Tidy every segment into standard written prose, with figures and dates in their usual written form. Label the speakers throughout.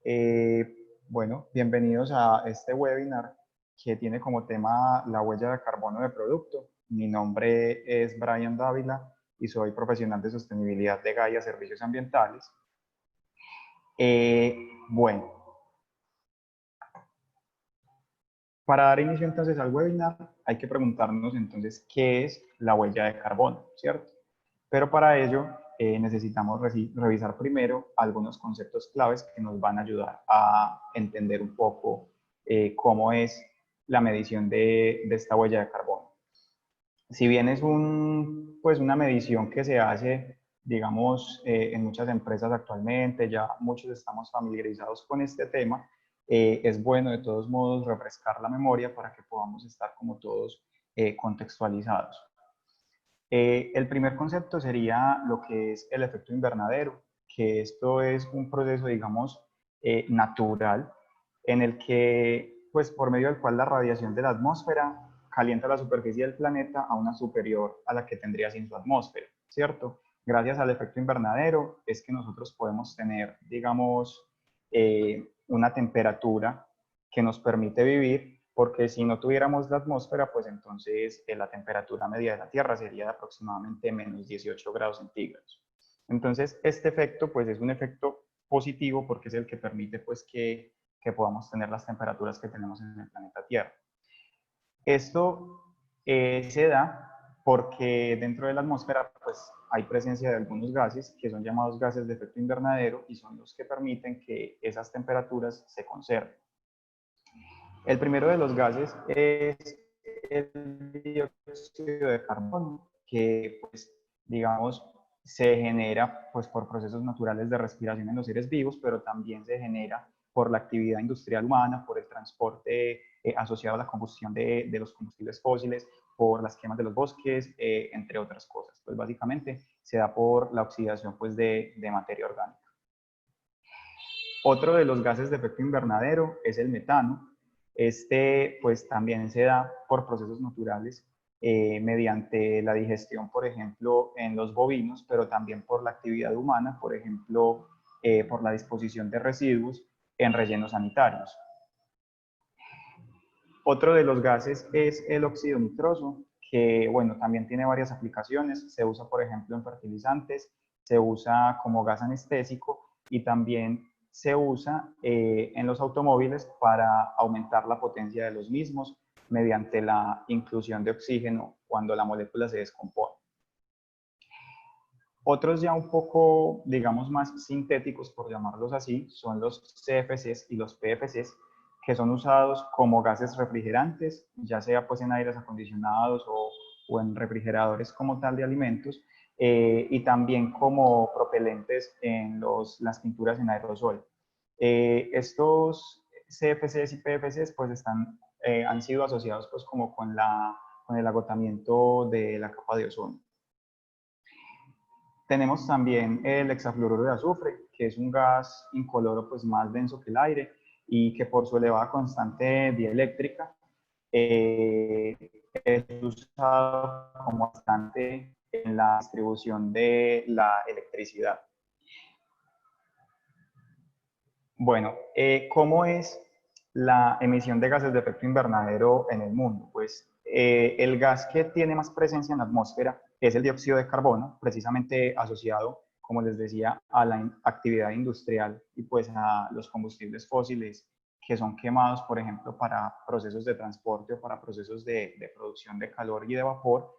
Speaker 1: Bueno, bienvenidos a este webinar que tiene como tema la huella de carbono de producto. Mi nombre es Brian Dávila y soy profesional de sostenibilidad de Gaia Servicios Ambientales. Bueno, para dar inicio entonces al webinar hay que preguntarnos entonces qué es la huella de carbono, ¿cierto? Pero para ello necesitamos revisar primero algunos conceptos claves que nos van a ayudar a entender un poco cómo es la medición de esta huella de carbono. Si bien es pues una medición que se hace, digamos, en muchas empresas actualmente, ya muchos estamos familiarizados con este tema, es bueno de todos modos refrescar la memoria para que podamos estar como todos contextualizados. El primer concepto sería lo que es el efecto invernadero, que esto es un proceso, digamos, natural, en el que, pues, por medio del cual la radiación de la atmósfera calienta la superficie del planeta a una superior a la que tendría sin su atmósfera, ¿cierto? Gracias al efecto invernadero es que nosotros podemos tener, digamos, una temperatura que nos permite vivir, porque si no tuviéramos la atmósfera, pues entonces la temperatura media de la Tierra sería de aproximadamente menos 18 grados centígrados. Entonces, este efecto, pues es un efecto positivo porque es el que permite, pues, que podamos tener las temperaturas que tenemos en el planeta Tierra. Esto se da porque dentro de la atmósfera pues, hay presencia de algunos gases que son llamados gases de efecto invernadero y son los que permiten que esas temperaturas se conserven. El primero de los gases es el dióxido de carbono, que pues, digamos, se genera pues, por procesos naturales de respiración en los seres vivos, pero también se genera por la actividad industrial humana, por el transporte asociado a la combustión de los combustibles fósiles, por las quemas de los bosques, entre otras cosas. Pues básicamente se da por la oxidación pues, de materia orgánica. Otro de los gases de efecto invernadero es el metano. Este pues también se da por procesos naturales mediante la digestión, por ejemplo, en los bovinos, pero también por la actividad humana, por ejemplo, por la disposición de residuos en rellenos sanitarios. Otro de los gases es el óxido nitroso, que bueno, también tiene varias aplicaciones. Se usa, por ejemplo, en fertilizantes, se usa como gas anestésico y también se usa en los automóviles para aumentar la potencia de los mismos mediante la inclusión de oxígeno cuando la molécula se descompone. Otros ya un poco, digamos, más sintéticos, por llamarlos así, son los CFCs y los PFCs, que son usados como gases refrigerantes, ya sea pues en aires acondicionados o en refrigeradores como tal de alimentos, y también como propelentes en las pinturas en aerosol. Estos CFCs y PFCs pues han sido asociados pues como con el agotamiento de la capa de ozono. Tenemos también el hexafluoruro de azufre, que es un gas incoloro pues, más denso que el aire y que por su elevada constante dieléctrica es usado como bastante en la distribución de la electricidad. Bueno, ¿cómo es la emisión de gases de efecto invernadero en el mundo? Pues el gas que tiene más presencia en la atmósfera es el dióxido de carbono, precisamente asociado, como les decía, a la actividad industrial y pues a los combustibles fósiles que son quemados, por ejemplo, para procesos de transporte o para procesos de producción de calor y de vapor,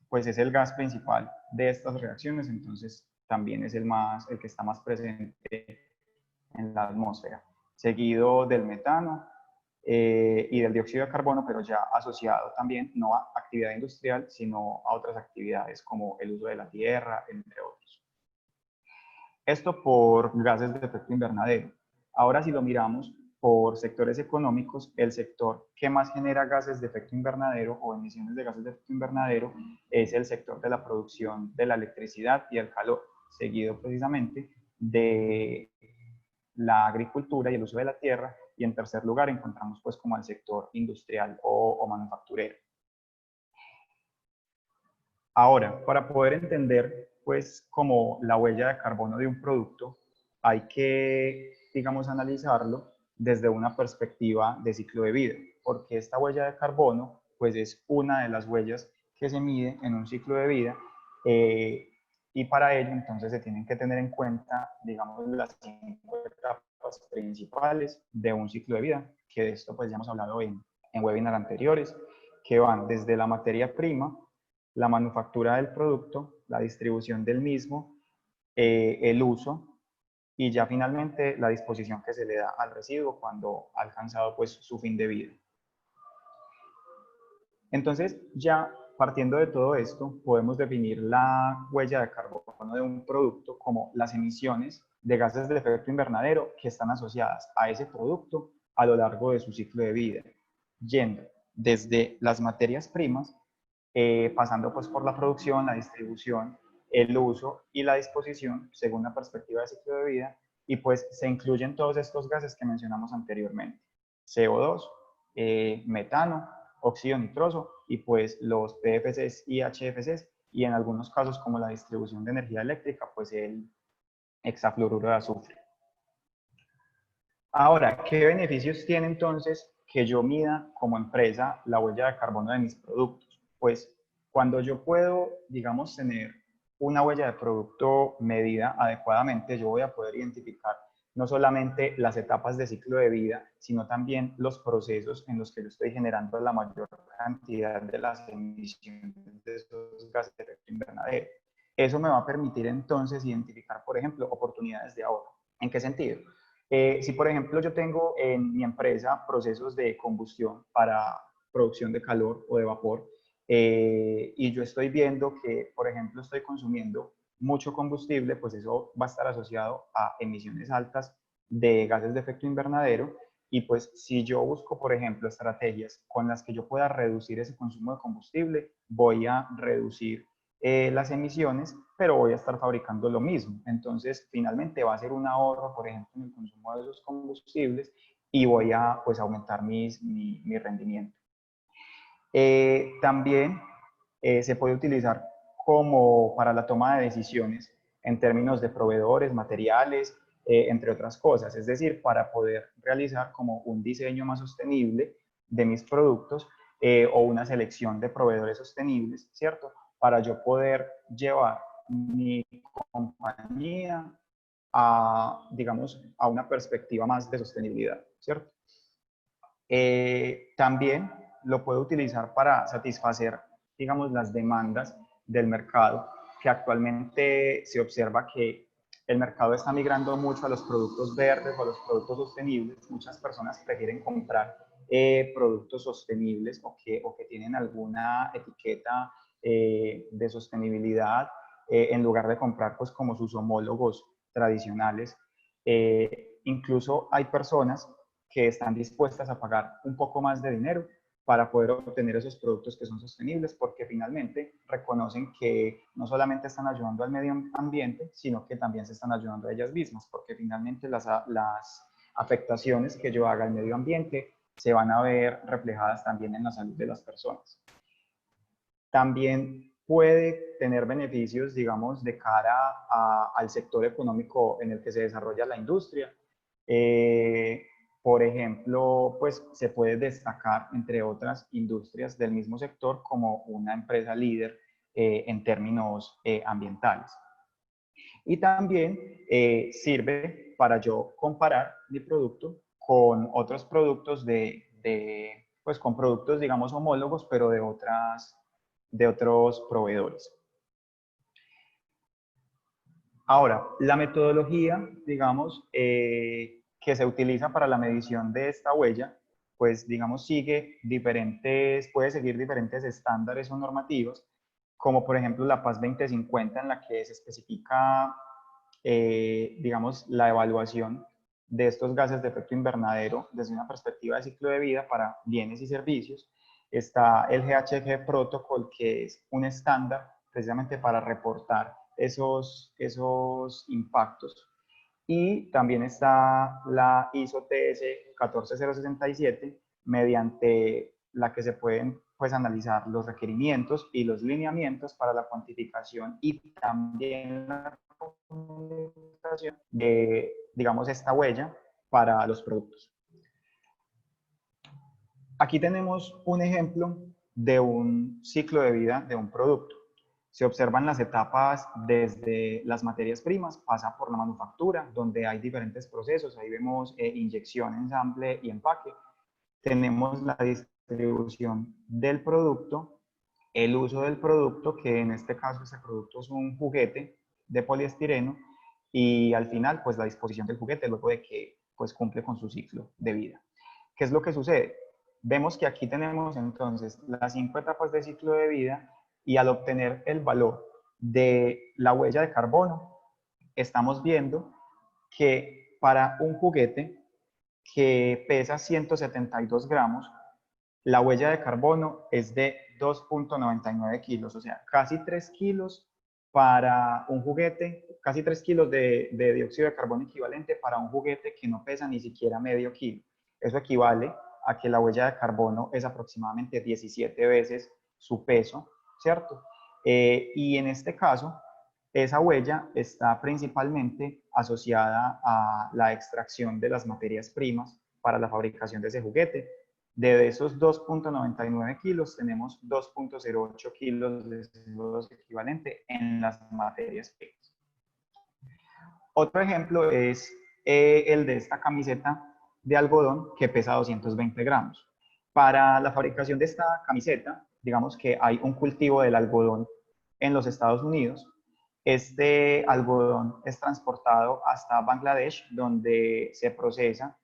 Speaker 1: pues es el gas principal de estas reacciones, entonces también es el que está más presente en la atmósfera, seguido del metano y del dióxido de carbono, pero ya asociado también no a actividad industrial, sino a otras actividades como el uso de la tierra, entre otros. Esto por gases de efecto invernadero. Ahora si lo miramos por sectores económicos, el sector que más genera gases de efecto invernadero o emisiones de gases de efecto invernadero es el sector de la producción de la electricidad y el calor, seguido precisamente de la agricultura y el uso de la tierra, y en tercer lugar encontramos pues como el sector industrial o manufacturero. Ahora, para poder entender pues como la huella de carbono de un producto, hay que, digamos, analizarlo desde una perspectiva de ciclo de vida, porque esta huella de carbono, pues es una de las huellas que se mide en un ciclo de vida, y para ello entonces se tienen que tener en cuenta, digamos, las 5 etapas principales de un ciclo de vida, que de esto pues ya hemos hablado en webinars anteriores, que van desde la materia prima, la manufactura del producto, la distribución del mismo, el uso y ya finalmente la disposición que se le da al residuo cuando ha alcanzado pues su fin de vida. Entonces, ya partiendo de todo esto, podemos definir la huella de carbono de un producto como las emisiones de gases de efecto invernadero que están asociadas a ese producto a lo largo de su ciclo de vida, yendo desde las materias primas, pasando pues por la producción, la distribución, el uso y la disposición según la perspectiva de ciclo de vida, y pues se incluyen todos estos gases que mencionamos anteriormente: CO2, metano, óxido nitroso y pues los PFCs y HFCs, y en algunos casos como la distribución de energía eléctrica, pues el hexafluoruro de azufre. Ahora, ¿qué beneficios tiene entonces que yo mida como empresa la huella de carbono de mis productos? Pues cuando yo puedo, digamos, tener una huella de producto medida adecuadamente, yo voy a poder identificar no solamente las etapas de ciclo de vida, sino también los procesos en los que yo estoy generando la mayor cantidad de las emisiones de esos gases de efecto invernadero. Eso me va a permitir entonces identificar, por ejemplo, oportunidades de ahorro. ¿En qué sentido? Si, por ejemplo, yo tengo en mi empresa procesos de combustión para producción de calor o de vapor, y yo estoy viendo que, por ejemplo, estoy consumiendo mucho combustible, pues eso va a estar asociado a emisiones altas de gases de efecto invernadero. Y pues si yo busco, por ejemplo, estrategias con las que yo pueda reducir ese consumo de combustible, voy a reducir las emisiones, pero voy a estar fabricando lo mismo. Entonces, finalmente va a ser un ahorro, por ejemplo, en el consumo de esos combustibles, y voy a pues aumentar mi rendimiento. También se puede utilizar como para la toma de decisiones en términos de proveedores, materiales, entre otras cosas. Es decir, para poder realizar como un diseño más sostenible de mis productos, o una selección de proveedores sostenibles, ¿cierto? Para yo poder llevar mi compañía a, digamos, a una perspectiva más de sostenibilidad, ¿cierto? También lo puedo utilizar para satisfacer, digamos, las demandas del mercado, que actualmente se observa que el mercado está migrando mucho a los productos verdes o a los productos sostenibles. Muchas personas prefieren comprar productos sostenibles o que tienen alguna etiqueta de sostenibilidad, en lugar de comprar pues como sus homólogos tradicionales. Incluso hay personas que están dispuestas a pagar un poco más de dinero para poder obtener esos productos que son sostenibles, porque finalmente reconocen que no solamente están ayudando al medio ambiente, sino que también se están ayudando a ellas mismas, porque finalmente las afectaciones que yo haga al medio ambiente se van a ver reflejadas también en la salud de las personas. También puede tener beneficios, digamos, de cara al sector económico en el que se desarrolla la industria. Por ejemplo, pues se puede destacar, entre otras industrias del mismo sector, como una empresa líder en términos ambientales. Y también sirve para yo comparar mi producto con otros productos pues con productos, digamos, homólogos, pero de otros proveedores. Ahora, la metodología, digamos, que se utiliza para la medición de esta huella, pues, digamos, puede seguir diferentes estándares o normativas, como por ejemplo la PAS 2050, en la que se especifica, digamos, la evaluación de estos gases de efecto invernadero desde una perspectiva de ciclo de vida para bienes y servicios. Está el GHG Protocol, que es un estándar precisamente para reportar esos impactos. Y también está la ISO TS 14067, mediante la que se pueden pues analizar los requerimientos y los lineamientos para la cuantificación y también la comunicación de, digamos, esta huella para los productos. Aquí tenemos un ejemplo de un ciclo de vida de un producto. Se observan las etapas desde las materias primas, pasa por la manufactura, donde hay diferentes procesos. Ahí vemos inyección, ensamble y empaque. Tenemos la distribución del producto, el uso del producto, que en este caso ese producto es un juguete de poliestireno, y al final, pues la disposición del juguete luego de que pues cumple con su ciclo de vida. ¿Qué es lo que sucede? Vemos que aquí tenemos entonces las 5 etapas de ciclo de vida, y al obtener el valor de la huella de carbono, estamos viendo que para un juguete que pesa 172 gramos, la huella de carbono es de 2.99 kilos, o sea, casi 3 kilos para un juguete, casi 3 kilos de dióxido de carbono equivalente para un juguete que no pesa ni siquiera medio kilo. Eso equivale a que la huella de carbono es aproximadamente 17 veces su peso, ¿cierto? Y en este caso, esa huella está principalmente asociada a la extracción de las materias primas para la fabricación de ese juguete. De esos 2.99 kilos, tenemos 2.08 kilos de CO2 equivalente en las materias primas. Otro ejemplo es el de esta camiseta de algodón que pesa 220 gramos. Para la fabricación de esta camiseta, digamos que hay un cultivo del algodón en los Estados Unidos. Este algodón es transportado hasta Bangladesh, donde se procesa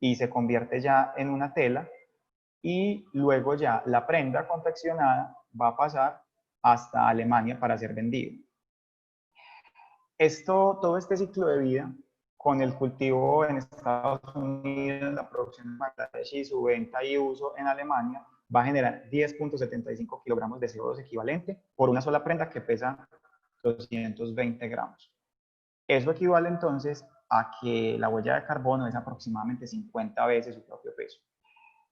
Speaker 1: y se convierte ya en una tela, y luego ya la prenda confeccionada va a pasar hasta Alemania para ser vendido. Todo este ciclo de vida, con el cultivo en Estados Unidos, la producción en Bangladesh y su venta y uso en Alemania, va a generar 10.75 kilogramos de CO2 equivalente por una sola prenda que pesa 220 gramos. Eso equivale entonces a que la huella de carbono es aproximadamente 50 veces su propio peso.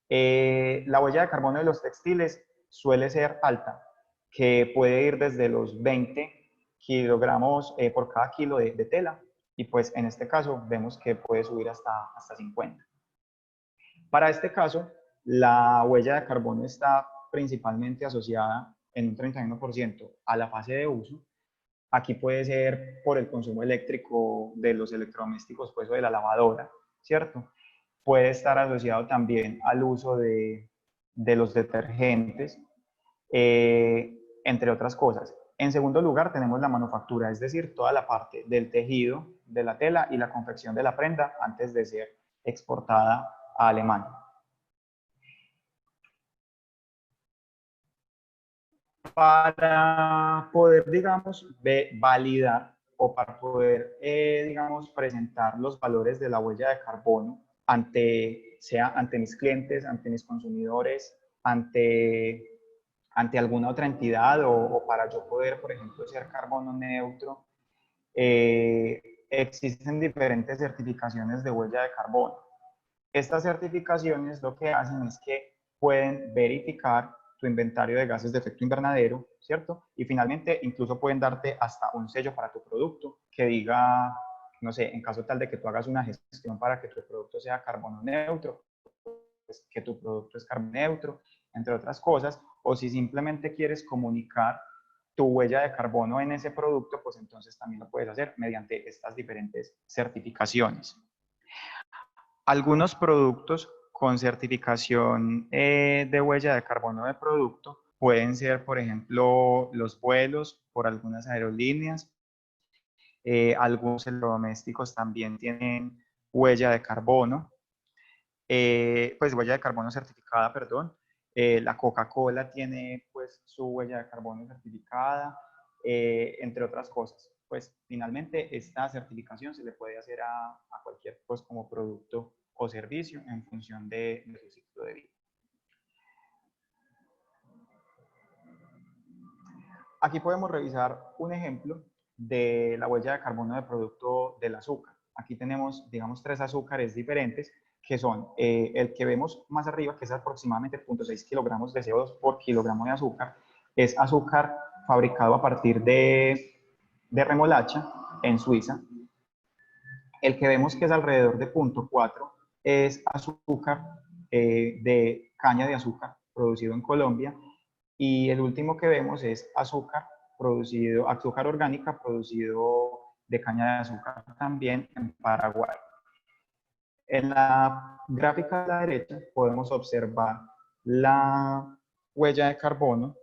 Speaker 1: La huella de carbono de los textiles suele ser alta, que puede ir desde los 20 kilogramos por cada kilo de tela, y pues en este caso vemos que puede subir hasta 50. Para este caso, la huella de carbono está principalmente asociada en un 31% a la fase de uso. Aquí puede ser por el consumo eléctrico de los electrodomésticos, pues, o de la lavadora, ¿cierto? Puede estar asociado también al uso de los detergentes, entre otras cosas. En segundo lugar, tenemos la manufactura, es decir, toda la parte del tejido, de la tela y la confección de la prenda antes de ser exportada a Alemania. Para poder, digamos, validar o para poder, digamos, presentar los valores de la huella de carbono sea ante mis clientes, ante mis consumidores, ante alguna otra entidad, o para yo poder, por ejemplo, ser carbono neutro, existen diferentes certificaciones de huella de carbono. Estas certificaciones lo que hacen es que pueden verificar tu inventario de gases de efecto invernadero, ¿cierto? Y finalmente incluso pueden darte hasta un sello para tu producto que diga, no sé, en caso tal de que tú hagas una gestión para que tu producto sea carbono neutro, pues que tu producto es carbono neutro, entre otras cosas, o si simplemente quieres comunicar tu huella de carbono en ese producto, pues entonces también lo puedes hacer mediante estas diferentes certificaciones. Algunos productos con certificación de huella de carbono de producto pueden ser, por ejemplo, los vuelos por algunas aerolíneas. Algunos electrodomésticos también tienen huella de carbono, pues huella de carbono certificada, perdón. La Coca-Cola tiene pues su huella de carbono certificada, entre otras cosas. Pues finalmente esta certificación se le puede hacer a cualquier pues como producto o servicio en función de su ciclo de vida. Aquí podemos revisar un ejemplo de la huella de carbono de producto del azúcar. Aquí tenemos, digamos, 3 azúcares diferentes, que son el que vemos más arriba, que es aproximadamente 0,6 kilogramos de CO2 por kilogramo de azúcar, es azúcar fabricado a partir de remolacha en Suiza. El que vemos que es alrededor de 0,4 es azúcar de caña de azúcar producido en Colombia. Y el último que vemos es azúcar orgánica producido de caña de azúcar también en Paraguay. En la gráfica de la derecha podemos observar la huella de carbono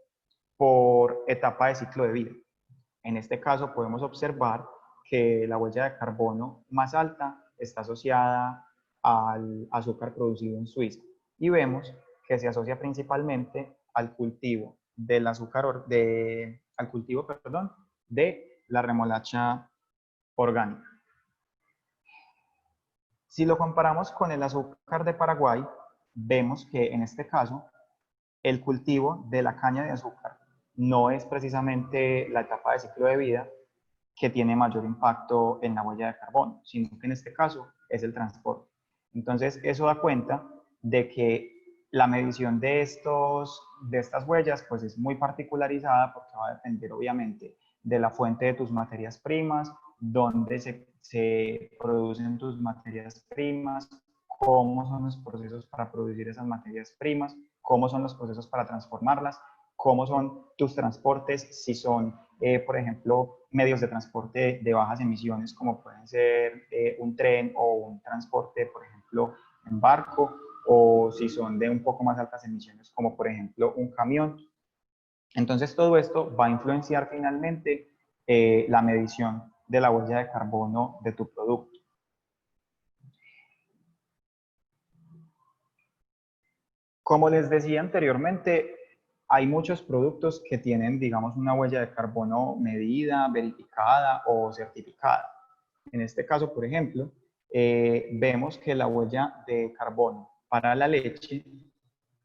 Speaker 1: por etapa de ciclo de vida. En este caso podemos observar que la huella de carbono más alta está asociada al azúcar producido en Suiza y vemos que se asocia principalmente al cultivo del azúcar de la remolacha orgánica. Si lo comparamos con el azúcar de Paraguay, vemos que en este caso el cultivo de la caña de azúcar no es precisamente la etapa de ciclo de vida que tiene mayor impacto en la huella de carbono, sino que en este caso es el transporte. Entonces, eso da cuenta de que la medición de estas huellas pues es muy particularizada porque va a depender obviamente de la fuente de tus materias primas, dónde se producen tus materias primas, cómo son los procesos para producir esas materias primas, cómo son los procesos para transformarlas, cómo son tus transportes, si son, por ejemplo, medios de transporte de bajas emisiones, como pueden ser un tren o un transporte, por ejemplo, en barco, o si son de un poco más altas emisiones, como por ejemplo un camión. Entonces, todo esto va a influenciar finalmente la medición de la huella de carbono de tu producto. Como les decía anteriormente, hay muchos productos que tienen, digamos, una huella de carbono medida, verificada o certificada. En este caso, por ejemplo, vemos que la huella de carbono para la leche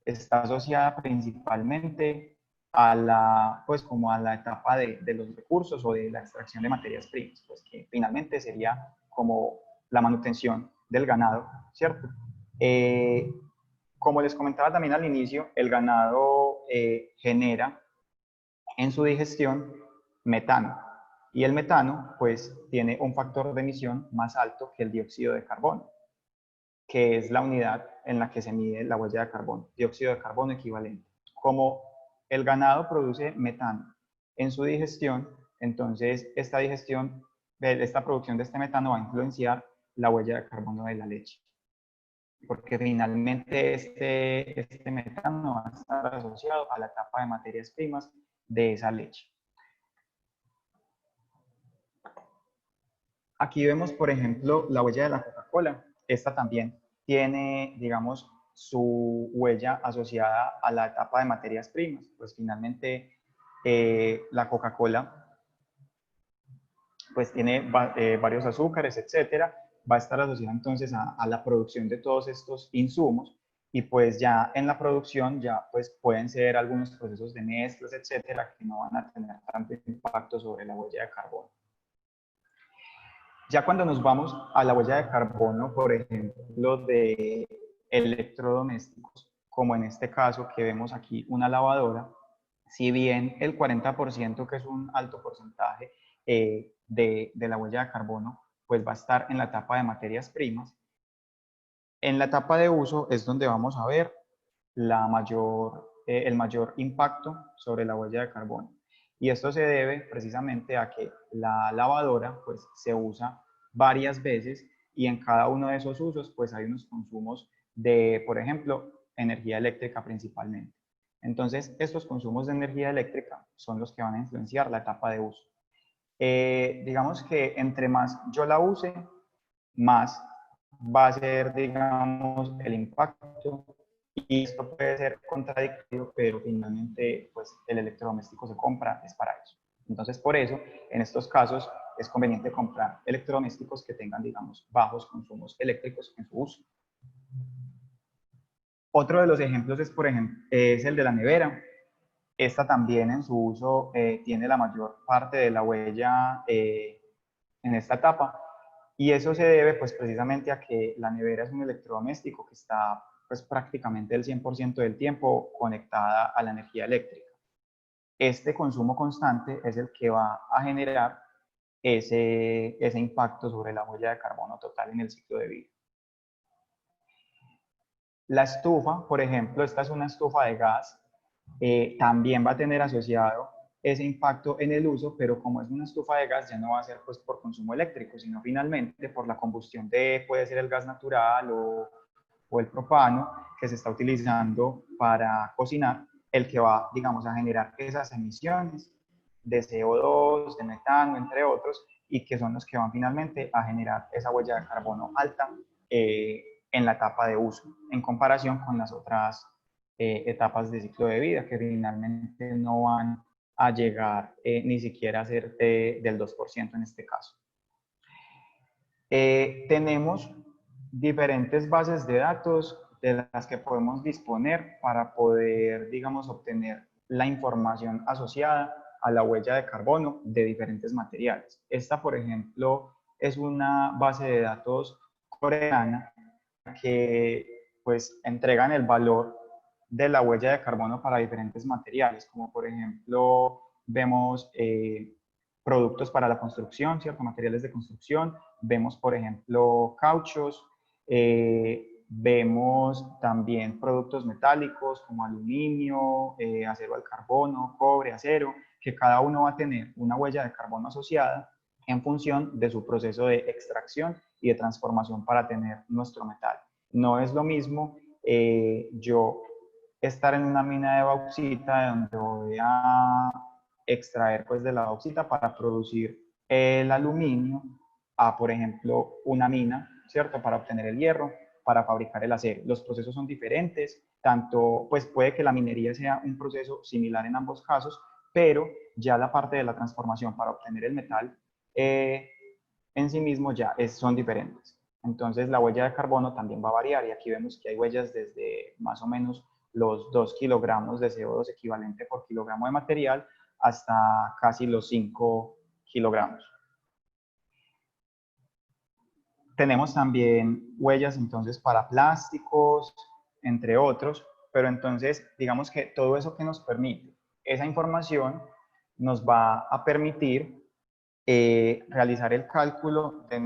Speaker 1: está asociada principalmente a pues como a la etapa de los recursos o de la extracción de materias primas, pues que finalmente sería como la manutención del ganado, ¿cierto? Como les comentaba también al inicio, el ganado genera en su digestión metano. Y el metano, pues, tiene un factor de emisión más alto que el dióxido de carbono, que es la unidad en la que se mide la huella de carbono, dióxido de carbono equivalente. Como el ganado produce metano en su digestión, entonces esta producción de este metano va a influenciar la huella de carbono de la leche, porque finalmente este metano va a estar asociado a la etapa de materias primas de esa leche. Aquí vemos, por ejemplo, la huella de la Coca-Cola. Esta también tiene, digamos, su huella asociada a la etapa de materias primas. Pues finalmente la Coca-Cola pues tiene varios azúcares, etcétera. Va a estar asociada entonces a la producción de todos estos insumos y pues ya en la producción ya pues pueden ser algunos procesos de mezclas, etcétera, que no van a tener tanto impacto sobre la huella de carbono. Ya cuando nos vamos a la huella de carbono, por ejemplo, de electrodomésticos, como en este caso que vemos aquí una lavadora, si bien el 40%, que es un alto porcentaje de la huella de carbono, pues va a estar en la etapa de materias primas, en la etapa de uso es donde vamos a ver el mayor impacto sobre la huella de carbono. Y esto se debe precisamente a que la lavadora pues, se usa varias veces y en cada uno de esos usos pues, hay unos consumos de, por ejemplo, energía eléctrica principalmente. Entonces, estos consumos de energía eléctrica son los que van a influenciar la etapa de uso. Digamos que entre más yo la use, más va a ser, digamos, el impacto. Y esto puede ser contradictorio, pero finalmente pues, el electrodoméstico se compra es para eso. Entonces, por eso, en estos casos, es conveniente comprar electrodomésticos que tengan, digamos, bajos consumos eléctricos en su uso. Otro de los ejemplos es, por ejemplo, es el de la nevera. Esta también en su uso tiene la mayor parte de la huella en esta etapa. Y eso se debe pues precisamente a que la nevera es un electrodoméstico que está pues prácticamente el 100% del tiempo conectada a la energía eléctrica. Este consumo constante es el que va a generar ese impacto sobre la huella de carbono total en el ciclo de vida. La estufa, por ejemplo, esta es una estufa de gas, también va a tener asociado ese impacto en el uso, pero como es una estufa de gas ya no va a ser pues por consumo eléctrico, sino finalmente por la combustión de, puede ser el gas natural o el propano que se está utilizando para cocinar, el que va, digamos, a generar esas emisiones de CO2, de metano, entre otros, y que son los que van finalmente a generar esa huella de carbono alta en la etapa de uso, en comparación con las otras etapas de ciclo de vida, que finalmente no van a llegar ni siquiera a ser del 2% en este caso. Tenemos diferentes bases de datos de las que podemos disponer para poder, digamos, obtener la información asociada a la huella de carbono de diferentes materiales. Esta, por ejemplo, es una base de datos coreana que pues entregan el valor de la huella de carbono para diferentes materiales, como por ejemplo vemos productos para la construcción, ¿cierto? Materiales de construcción, vemos por ejemplo cauchos, vemos también productos metálicos como aluminio, acero al carbono, cobre, acero, que cada uno va a tener una huella de carbono asociada en función de su proceso de extracción y de transformación para tener nuestro metal. No es lo mismo yo estar en una mina de bauxita donde voy a extraer pues de la bauxita para producir el aluminio a, por ejemplo, una mina, ¿cierto? Para obtener el hierro, para fabricar el acero. Los procesos son diferentes, tanto pues puede que la minería sea un proceso similar en ambos casos, pero ya la parte de la transformación para obtener el metal en sí mismo ya son diferentes. Entonces la huella de carbono también va a variar y aquí vemos que hay huellas desde más o menos los 2 kilogramos de CO2 equivalente por kilogramo de material hasta casi los 5 kilogramos. Tenemos también huellas entonces para plásticos, entre otros, pero entonces digamos que todo eso que nos permite, esa información nos va a permitir realizar el cálculo de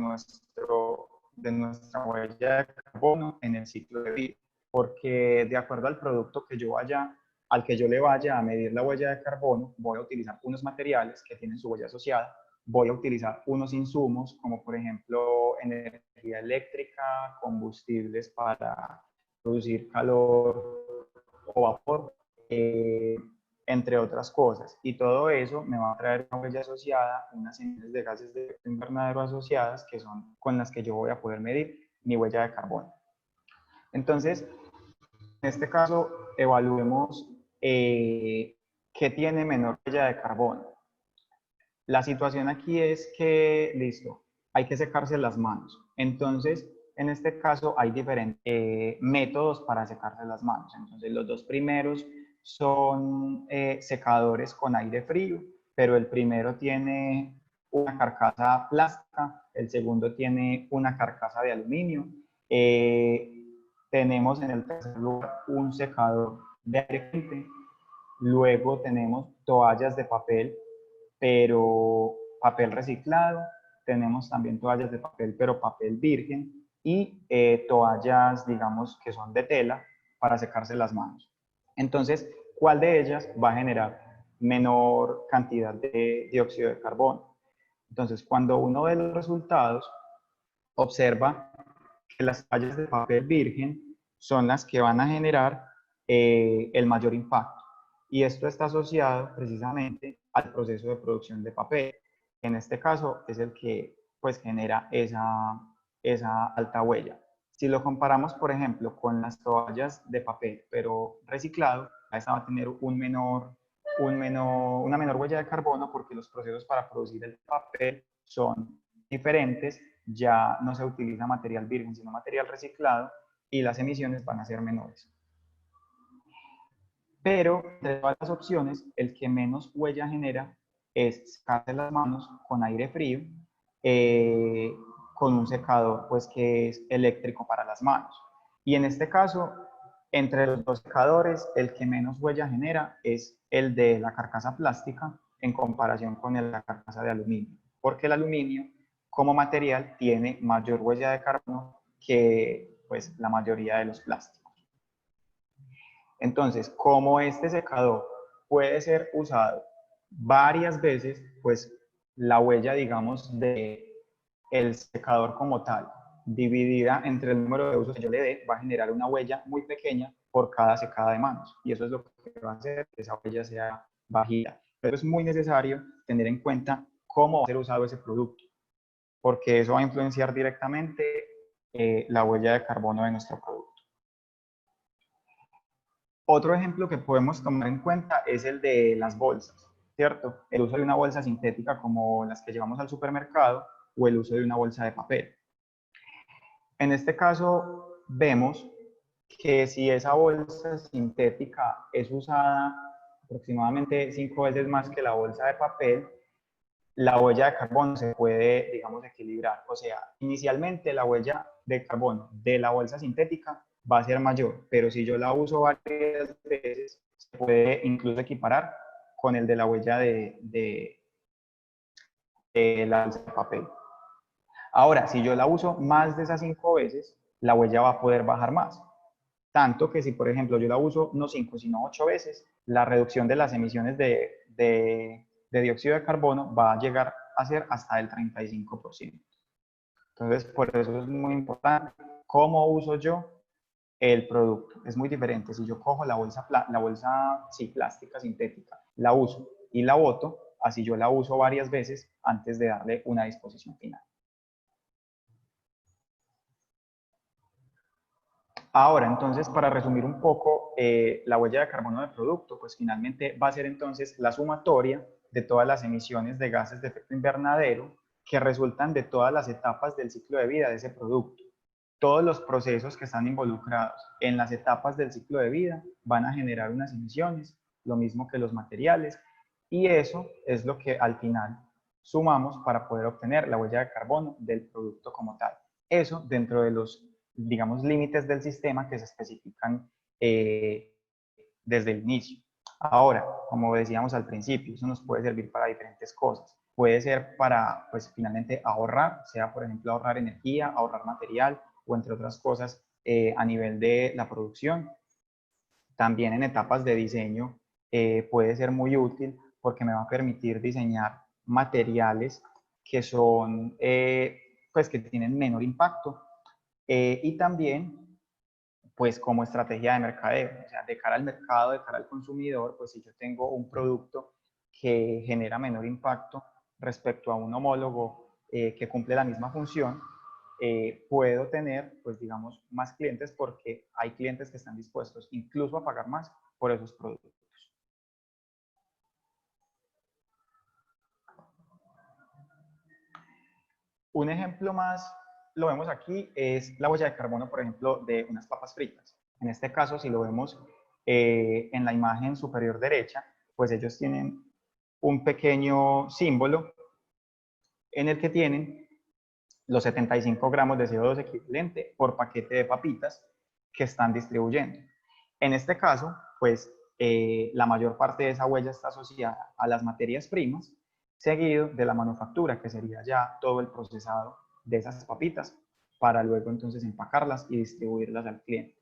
Speaker 1: nuestra huella de carbono en el ciclo de vida, porque de acuerdo al producto que yo vaya, al que yo le vaya a medir la huella de carbono, voy a utilizar unos materiales que tienen su huella asociada, voy a utilizar unos insumos como por ejemplo energía eléctrica, combustibles para producir calor o vapor, entre otras cosas. Y todo eso me va a traer una huella asociada, unas emisiones de gases de efecto invernadero asociadas, que son con las que yo voy a poder medir mi huella de carbono. Entonces, en este caso, evaluemos qué tiene menor huella de carbono. La situación aquí es que, listo, hay que secarse las manos. Entonces, en este caso hay diferentes métodos para secarse las manos. Entonces, los dos primeros son secadores con aire frío, pero el primero tiene una carcasa plástica, el segundo tiene una carcasa de aluminio. Tenemos en el tercer lugar un secador de aire caliente. Luego tenemos toallas de papel, pero papel reciclado. Tenemos también toallas de papel, pero papel virgen. Y toallas, digamos, que son de tela para secarse las manos. Entonces, ¿cuál de ellas va a generar menor cantidad de dióxido de carbono? Entonces, cuando uno ve los resultados, observa que las toallas de papel virgen son las que van a generar el mayor impacto. Y esto está asociado precisamente al proceso de producción de papel. En este caso es el que pues genera esa alta huella. Si lo comparamos, por ejemplo, con las toallas de papel, pero reciclado, esta va a tener una menor huella de carbono porque los procesos para producir el papel son diferentes, ya no se utiliza material virgen, sino material reciclado y las emisiones van a ser menores. Pero de todas las opciones, el que menos huella genera es secarse las manos con aire frío, con un secador pues que es eléctrico para las manos. Y en este caso, entre los dos secadores, el que menos huella genera es el de la carcasa plástica en comparación con la carcasa de aluminio, porque el aluminio como material tiene mayor huella de carbono que pues la mayoría de los plásticos. Entonces, como este secador puede ser usado varias veces, pues la huella, digamos, de el secador como tal, dividida entre el número de usos que yo le dé, va a generar una huella muy pequeña por cada secada de manos. Y eso es lo que va a hacer que esa huella sea bajita. Pero es muy necesario tener en cuenta cómo va a ser usado ese producto, porque eso va a influenciar directamente la huella de carbono de nuestro producto. Otro ejemplo que podemos tomar en cuenta es el de las bolsas, ¿cierto? El uso de una bolsa sintética como las que llevamos al supermercado o el uso de una bolsa de papel. En este caso, vemos que si esa bolsa sintética es usada aproximadamente 5 veces más que la bolsa de papel, la huella de carbono se puede, digamos, equilibrar. O sea, inicialmente la huella de carbono de la bolsa sintética va a ser mayor, pero si yo la uso varias veces, se puede incluso equiparar con el de la huella de la bolsa de papel. Ahora, si yo la uso más de esas 5 veces, la huella va a poder bajar más. Tanto que si, por ejemplo, yo la uso no 5, sino 8 veces, la reducción de las emisiones de dióxido de carbono va a llegar a ser hasta el 35%. Entonces, por eso es muy importante cómo uso yo el producto. Es muy diferente. Si yo cojo la bolsa sí, plástica sintética, la uso y la boto, así yo la uso varias veces antes de darle una disposición final. Ahora, entonces, para resumir un poco la huella de carbono del producto, pues finalmente va a ser entonces la sumatoria de todas las emisiones de gases de efecto invernadero que resultan de todas las etapas del ciclo de vida de ese producto. Todos los procesos que están involucrados en las etapas del ciclo de vida van a generar unas emisiones, lo mismo que los materiales, y eso es lo que al final sumamos para poder obtener la huella de carbono del producto como tal. Eso dentro de los, digamos, límites del sistema que se especifican desde el inicio. Ahora, como decíamos al principio, eso nos puede servir para diferentes cosas. Puede ser para, pues, finalmente ahorrar, sea, por ejemplo, ahorrar energía, ahorrar material o entre otras cosas a nivel de la producción. También en etapas de diseño puede ser muy útil porque me va a permitir diseñar materiales que son, pues, que tienen menor impacto y también pues como estrategia de mercadeo, o sea, de cara al mercado, de cara al consumidor, pues si yo tengo un producto que genera menor impacto respecto a un homólogo que cumple la misma función, puedo tener, pues digamos, más clientes porque hay clientes que están dispuestos incluso a pagar más por esos productos. Un ejemplo más, lo vemos aquí, es la huella de carbono, por ejemplo, de unas papas fritas. En este caso, si lo vemos en la imagen superior derecha, pues ellos tienen un pequeño símbolo en el que tienen los 75 gramos de CO2 equivalente por paquete de papitas que están distribuyendo. En este caso, pues la mayor parte de esa huella está asociada a las materias primas, seguido de la manufactura, que sería ya todo el procesado de esas papitas, para luego entonces empacarlas y distribuirlas al cliente.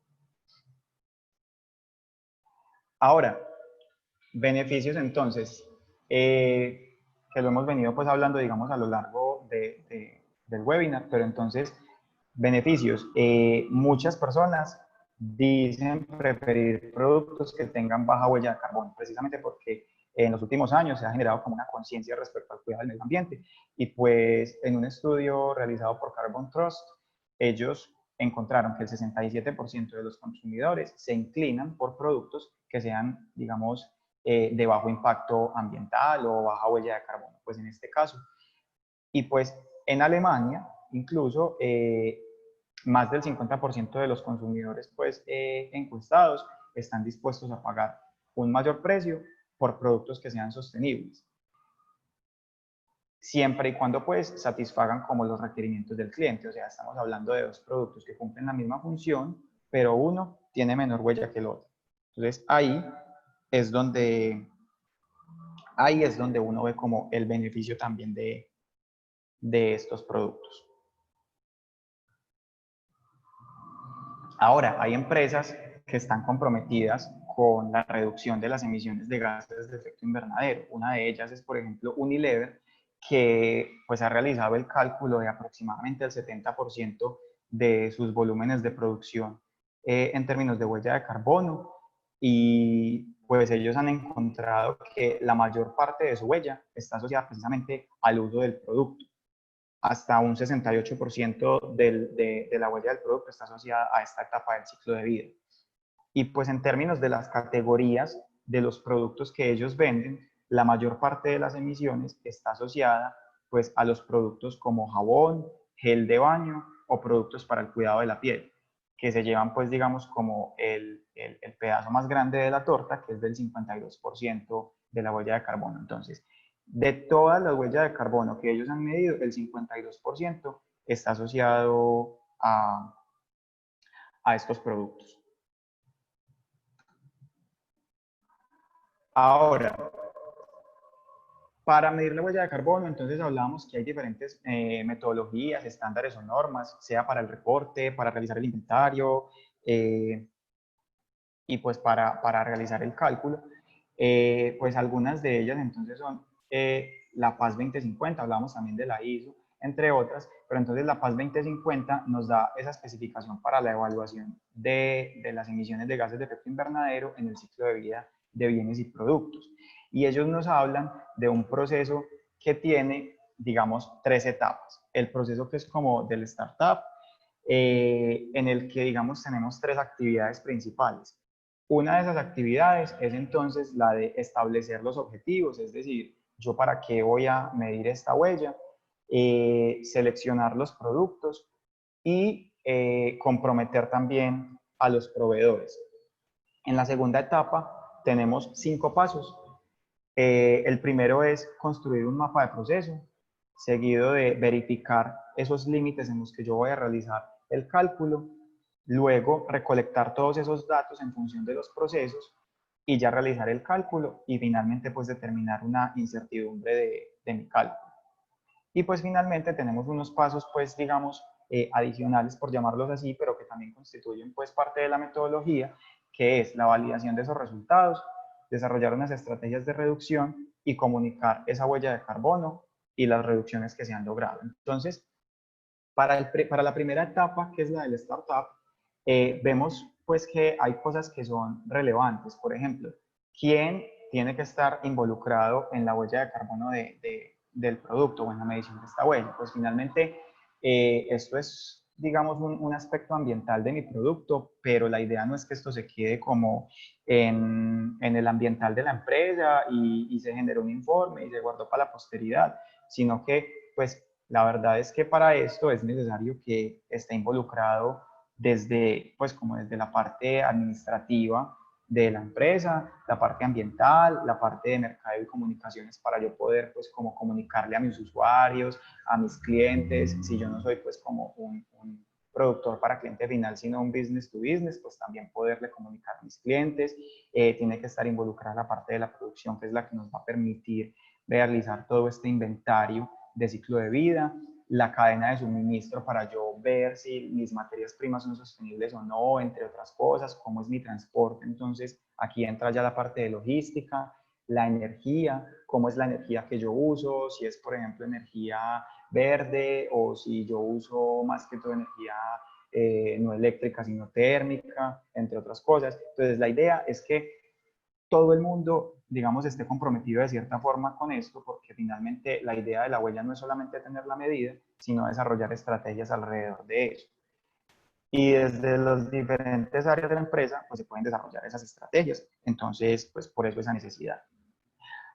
Speaker 1: Ahora, beneficios entonces, que lo hemos venido pues hablando, digamos, a lo largo del webinar, pero entonces, beneficios. Muchas personas dicen preferir productos que tengan baja huella de carbono, precisamente porque en los últimos años se ha generado como una conciencia respecto al cuidado del medio ambiente. Y pues en un estudio realizado por Carbon Trust, ellos encontraron que el 67% de los consumidores se inclinan por productos que sean, digamos, de bajo impacto ambiental o baja huella de carbono, pues en este caso. Y pues en Alemania, incluso, más del 50% de los consumidores pues, encuestados están dispuestos a pagar un mayor precio por productos que sean sostenibles. siempre y cuando pues satisfagan como los requerimientos del cliente. O sea, estamos hablando de dos productos que cumplen la misma función, pero uno tiene menor huella que el otro. Entonces es donde, ahí es donde uno ve como el beneficio también de estos productos. Ahora, hay empresas que están comprometidas con la reducción de las emisiones de gases de efecto invernadero. Una de ellas es, por ejemplo, Unilever, que pues ha realizado el cálculo de aproximadamente el 70% de sus volúmenes de producción en términos de huella de carbono, y pues ellos han encontrado que la mayor parte de su huella está asociada precisamente al uso del producto. Hasta un 68% de la huella del producto está asociada a esta etapa del ciclo de vida. Y pues en términos de las categorías de los productos que ellos venden, la mayor parte de las emisiones está asociada pues a los productos como jabón, gel de baño o productos para el cuidado de la piel, que se llevan pues digamos como el pedazo más grande de la torta, que es del 52% de la huella de carbono. Entonces, de todas las huellas de carbono que ellos han medido, el 52% está asociado a estos productos. Ahora, para medir la huella de carbono, entonces hablábamos que hay diferentes metodologías, estándares o normas, sea para el reporte, para realizar el inventario y pues para realizar el cálculo. Pues algunas de ellas entonces son la PAS 2050, hablamos también de la ISO, entre otras, pero entonces la PAS 2050 nos da esa especificación para la evaluación de las emisiones de gases de efecto invernadero en el ciclo de vida de bienes y productos. Y ellos nos hablan de un proceso que tiene, digamos, tres etapas. El proceso que es como del startup, en el que, digamos, tenemos tres actividades principales. Una de esas actividades es entonces la de establecer los objetivos, es decir, yo para qué voy a medir esta huella, seleccionar los productos y comprometer también a los proveedores. En la segunda etapa tenemos 5 pasos. El primero es construir un mapa de proceso, seguido de verificar esos límites en los que yo voy a realizar el cálculo, luego recolectar todos esos datos en función de los procesos y ya realizar el cálculo y finalmente pues determinar una incertidumbre de mi cálculo. Y pues finalmente tenemos unos pasos pues digamos adicionales por llamarlos así, pero que también constituyen pues parte de la metodología, que es la validación de esos resultados, desarrollar unas estrategias de reducción y comunicar esa huella de carbono y las reducciones que se han logrado. Entonces, para la primera etapa, que es la del startup, vemos pues que hay cosas que son relevantes. Por ejemplo, ¿quién tiene que estar involucrado en la huella de carbono del producto o en la medición de esta huella? Pues finalmente esto es, digamos, un aspecto ambiental de mi producto, pero la idea no es que esto se quede como en el ambiental de la empresa y se generó un informe y se guardó para la posteridad, sino que pues la verdad es que para esto es necesario que esté involucrado desde, pues como desde la parte administrativa de la empresa, la parte ambiental, la parte de mercado y comunicaciones para yo poder pues como comunicarle a mis usuarios, a mis clientes, si yo no soy pues como un productor para cliente final, sino un business to business, pues también poderle comunicar a mis clientes. Tiene que estar involucrada la parte de la producción, que es la que nos va a permitir realizar todo este inventario de ciclo de vida, la cadena de suministro para yo ver si mis materias primas son sostenibles o no, entre otras cosas, cómo es mi transporte. Entonces, aquí entra ya la parte de logística, la energía, cómo es la energía que yo uso, si es, por ejemplo, energía verde o si yo uso más que todo energía no eléctrica, sino térmica, entre otras cosas. Entonces, la idea es que todo el mundo, digamos, esté comprometido de cierta forma con esto, porque finalmente la idea de la huella no es solamente tener la medida, sino desarrollar estrategias alrededor de eso. Y desde las diferentes áreas de la empresa, pues se pueden desarrollar esas estrategias. Entonces, pues por eso esa necesidad.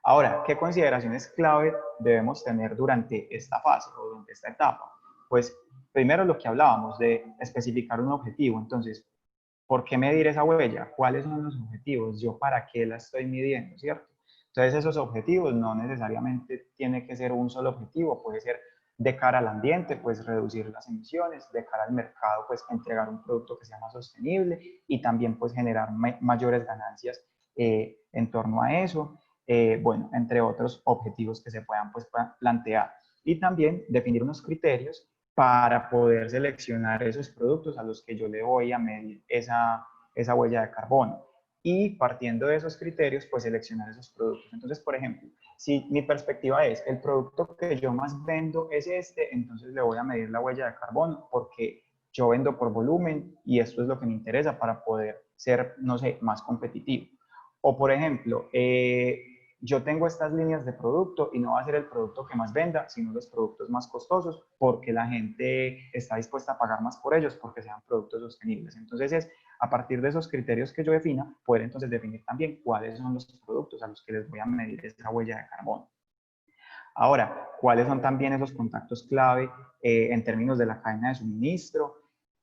Speaker 1: Ahora, ¿qué consideraciones clave debemos tener durante esta fase o durante esta etapa? Pues primero lo que hablábamos de especificar un objetivo. Entonces, ¿por qué medir esa huella? ¿Cuáles son los objetivos? ¿Yo para qué la estoy midiendo? ¿Cierto? Entonces esos objetivos no necesariamente tiene que ser un solo objetivo, puede ser de cara al ambiente, pues reducir las emisiones, de cara al mercado, pues entregar un producto que sea más sostenible y también pues generar mayores ganancias en torno a eso, bueno, entre otros objetivos que se puedan pues plantear. Y también definir unos criterios para poder seleccionar esos productos a los que yo le voy a medir esa huella de carbono. Y partiendo de esos criterios, pues seleccionar esos productos. Entonces, por ejemplo, si mi perspectiva es el producto que yo más vendo es este, entonces le voy a medir la huella de carbono porque yo vendo por volumen y esto es lo que me interesa para poder ser, no sé, más competitivo. O por ejemplo, yo tengo estas líneas de producto y no va a ser el producto que más venda, sino los productos más costosos porque la gente está dispuesta a pagar más por ellos porque sean productos sostenibles. Entonces es a partir de esos criterios que yo defina, poder entonces definir también cuáles son los productos a los que les voy a medir esa huella de carbono. Ahora, ¿cuáles son también esos contactos clave en términos de la cadena de suministro?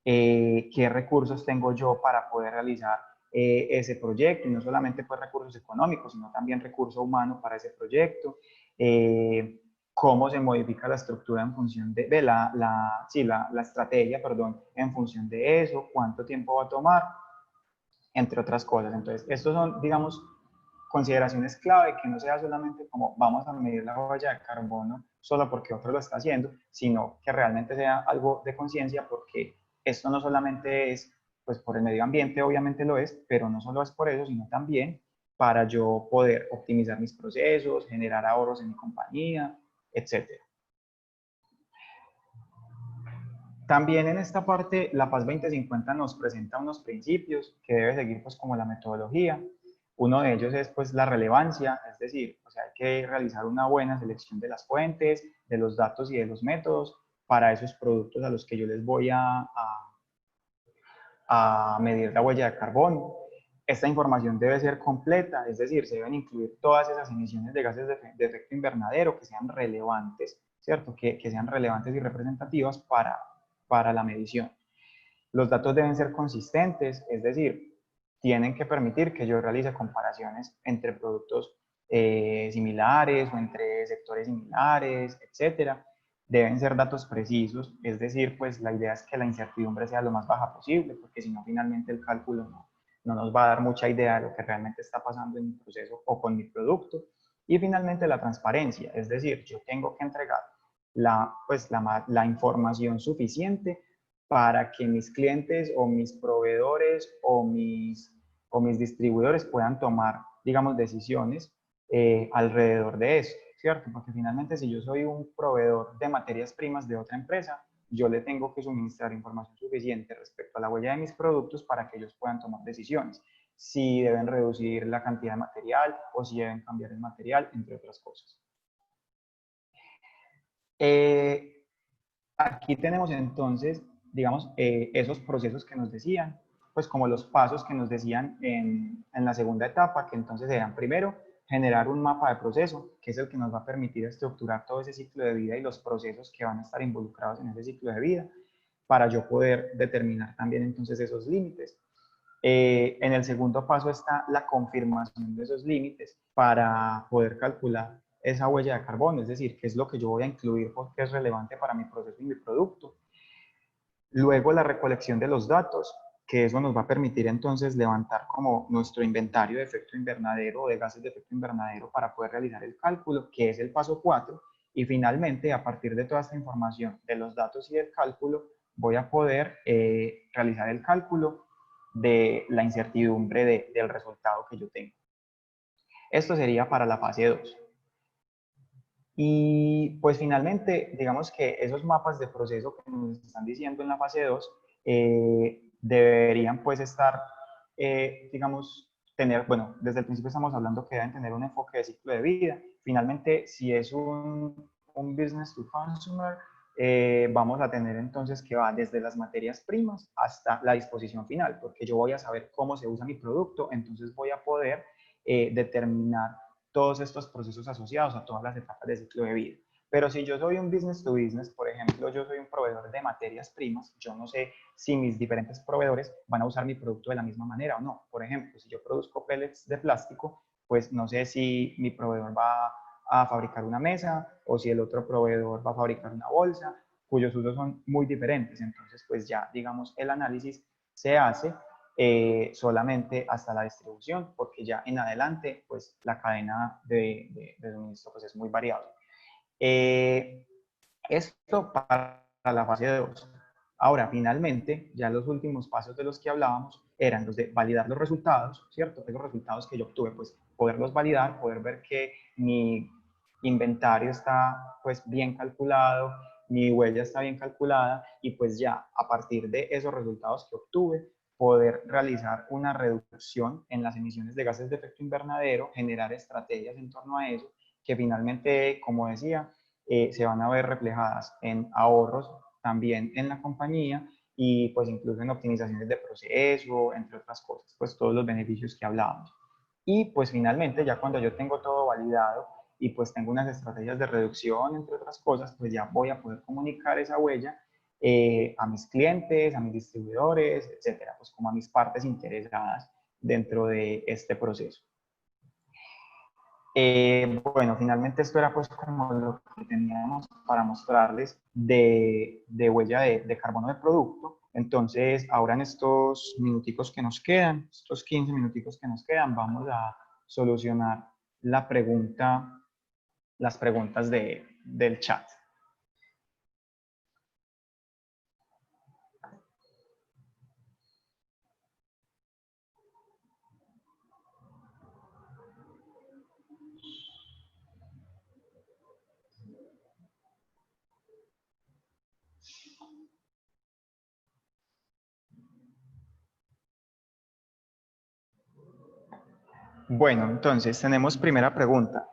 Speaker 1: ¿Qué recursos tengo yo para poder realizar ese proyecto? Y no solamente pues recursos económicos, sino también recurso humano para ese proyecto. Cómo se modifica la estructura en función de la estrategia, perdón, en función de eso, cuánto tiempo va a tomar, entre otras cosas. Entonces, estos son, digamos, consideraciones clave, que no sea solamente como vamos a medir la huella de carbono solo porque otro lo está haciendo, sino que realmente sea algo de conciencia, porque esto no solamente es, pues por el medio ambiente obviamente lo es, pero no solo es por eso, sino también para yo poder optimizar mis procesos, generar ahorros en mi compañía, etcétera. También en esta parte, la Paz 2050 nos presenta unos principios que debe seguir pues como la metodología. Uno de ellos es pues la relevancia, es decir, o sea, hay que realizar una buena selección de las fuentes, de los datos y de los métodos para esos productos a los que yo les voy a medir la huella de carbono. Esta información debe ser completa, es decir, se deben incluir todas esas emisiones de gases de efecto invernadero que sean relevantes, ¿cierto? Que sean relevantes y representativas para la medición. Los datos deben ser consistentes, es decir, tienen que permitir que yo realice comparaciones entre productos similares o entre sectores similares, etcétera. Deben ser datos precisos, es decir, pues la idea es que la incertidumbre sea lo más baja posible, porque si no, finalmente el cálculo no nos va a dar mucha idea de lo que realmente está pasando en mi proceso o con mi producto. Y finalmente la transparencia, es decir, yo tengo que entregar la información suficiente para que mis clientes o mis proveedores o mis distribuidores puedan tomar, digamos, decisiones alrededor de eso, ¿cierto? Porque finalmente si yo soy un proveedor de materias primas de otra empresa, yo le tengo que suministrar información suficiente respecto a la huella de mis productos para que ellos puedan tomar decisiones. Si deben reducir la cantidad de material o si deben cambiar el material, entre otras cosas. Aquí tenemos entonces, digamos, esos procesos que nos decían, pues como los pasos que nos decían en la segunda etapa, que entonces eran primero generar un mapa de proceso, que es el que nos va a permitir estructurar todo ese ciclo de vida y los procesos que van a estar involucrados en ese ciclo de vida, para yo poder determinar también entonces esos límites. En el segundo paso está la confirmación de esos límites para poder calcular esa huella de carbono, es decir, qué es lo que yo voy a incluir porque es relevante para mi proceso y mi producto. Luego la recolección de los datos, que eso nos va a permitir entonces levantar como nuestro inventario de efecto invernadero o de gases de efecto invernadero para poder realizar el cálculo, que es el paso 4. Y finalmente, a partir de toda esta información, de los datos y del cálculo, voy a poder realizar el cálculo de la incertidumbre del resultado que yo tengo. Esto sería para la fase 2. Y pues finalmente, digamos que esos mapas de proceso que nos están diciendo en la fase 2 deberían pues estar, digamos, tener, bueno, desde el principio estamos hablando que deben tener un enfoque de ciclo de vida. Finalmente, si es un business to consumer, vamos a tener entonces que va desde las materias primas hasta la disposición final, porque yo voy a saber cómo se usa mi producto, entonces voy a poder determinar todos estos procesos asociados a todas las etapas de ciclo de vida. Pero si yo soy un business to business, por ejemplo, yo soy un proveedor de materias primas, yo no sé si mis diferentes proveedores van a usar mi producto de la misma manera o no. Por ejemplo, si yo produzco pellets de plástico, pues no sé si mi proveedor va a fabricar una mesa o si el otro proveedor va a fabricar una bolsa, cuyos usos son muy diferentes. Entonces, pues ya, digamos, el análisis se hace solamente hasta la distribución, porque ya en adelante, pues la cadena de suministro pues, es muy variable. Esto para la fase 2. Ahora, finalmente, ya los últimos pasos de los que hablábamos eran los de validar los resultados, ¿cierto? Que los resultados que yo obtuve, pues poderlos validar, poder ver que mi inventario está pues bien calculado, mi huella está bien calculada y pues ya a partir de esos resultados que obtuve, poder realizar una reducción en las emisiones de gases de efecto invernadero, generar estrategias en torno a eso, que finalmente, como decía, se van a ver reflejadas en ahorros también en la compañía y pues incluso en optimizaciones de proceso, entre otras cosas, pues todos los beneficios que hablábamos. Y pues finalmente, ya cuando yo tengo todo validado y pues tengo unas estrategias de reducción, entre otras cosas, pues ya voy a poder comunicar esa huella a mis clientes, a mis distribuidores, etcétera, pues como a mis partes interesadas dentro de este proceso. Bueno, finalmente esto era pues como lo que teníamos para mostrarles de huella de carbono del producto. Entonces, ahora en estos minuticos que nos quedan, estos 15 minuticos que nos quedan, vamos a solucionar la pregunta, las preguntas del chat. Bueno, entonces tenemos primera pregunta.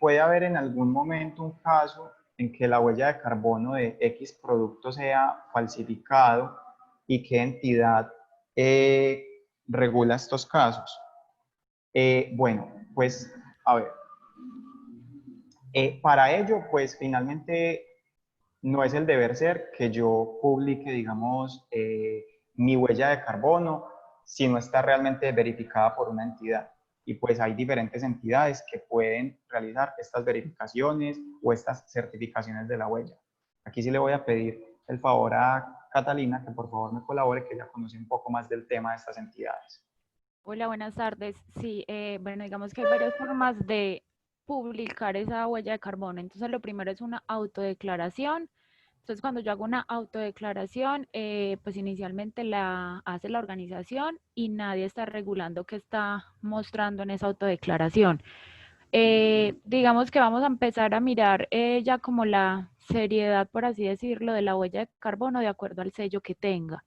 Speaker 1: ¿Puede haber en algún momento un caso en que la huella de carbono de X producto sea falsificado y qué entidad regula estos casos? Bueno, pues a ver, para ello, pues finalmente no es el deber ser que yo publique, digamos, mi huella de carbono si no está realmente verificada por una entidad. Y pues hay diferentes entidades que pueden realizar estas verificaciones o estas certificaciones de la huella. Aquí sí le voy a pedir el favor a Catalina que por favor me colabore, que ella conoce un poco más del tema de estas entidades.
Speaker 2: Hola, buenas tardes. Sí, bueno, digamos que hay varias formas de publicar esa huella de carbono. Entonces, lo primero es una autodeclaración. Entonces, cuando yo hago una autodeclaración, pues inicialmente la hace la organización y nadie está regulando qué está mostrando en esa autodeclaración. Digamos que vamos a empezar a mirar ya como la seriedad, por así decirlo, de la huella de carbono de acuerdo al sello que tenga.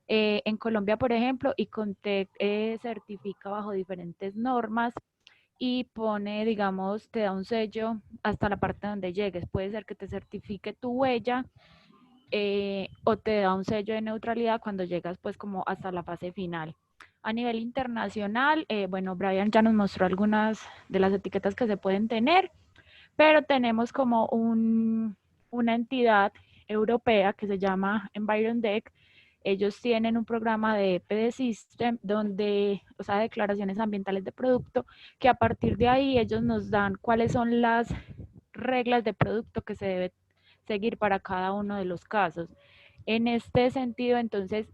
Speaker 2: En Colombia, por ejemplo, Icontec certifica bajo diferentes normas y pone, digamos, te da un sello hasta la parte donde llegues. Puede ser que te certifique tu huella o te da un sello de neutralidad cuando llegas pues como hasta la fase final. A nivel internacional, bueno, Brian ya nos mostró algunas de las etiquetas que se pueden tener, pero tenemos como una entidad europea que se llama EnvironDec. Ellos tienen un programa de EPD System donde, o sea, declaraciones ambientales de producto, que a partir de ahí ellos nos dan cuáles son las reglas de producto que se debe seguir para cada uno de los casos. En este sentido, entonces,